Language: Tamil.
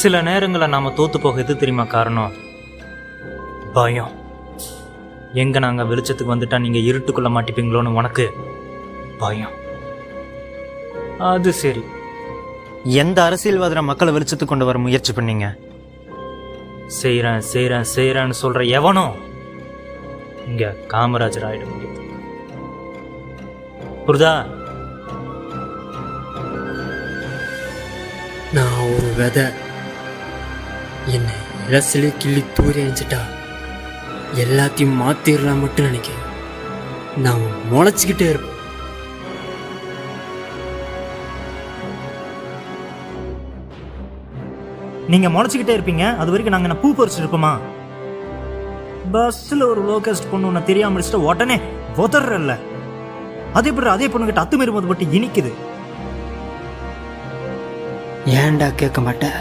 சில நேரங்களில் நாம தோத்து போக எது தெரியுமா காரணம்? பயம். எங்க நாங்க வெளிச்சத்துக்கு வந்துட்டா நீங்க இருட்டுக்குள்ள மாட்டிப்பீங்களோன்னு உனக்கு பயம். அது சரி, எந்த அரசியல்வாதிர மக்களை வெளிச்சத்துக்கு கொண்டு வர முயற்சி பண்ணீங்க? செய்யறேன் செய்யறேன் செய்யறேன்னு சொல்ற எவனோ இங்க காமராஜர் ஆயிட முடியுது. புரிதா? நான் ஒரு விதை, என்னை இலசிலே கிள்ளி தூரி அணிச்சிட்டா எல்லாத்தையும் மாத்திரலாம் மட்டும் நினைக்கிறேன். நான் முளைச்சிக்கிட்டே இருப்பேன். நீங்க முளைச்சிக்கிட்டே இருப்பீங்க, அது வரைக்கும் நாங்க என்ன பூ பறிச்சுட்டு இருப்போமா? பஸ்ல ஒரு லோகஸ்ட் பொண்ணு உன்னை தெரியாம முடிச்சுட்டு உடனே உதறல. அதே பொண்ணுகிட்ட அத்துமீறி போது மட்டும் இனிக்குது. ஏன்டா கேட்க மாட்டேன்?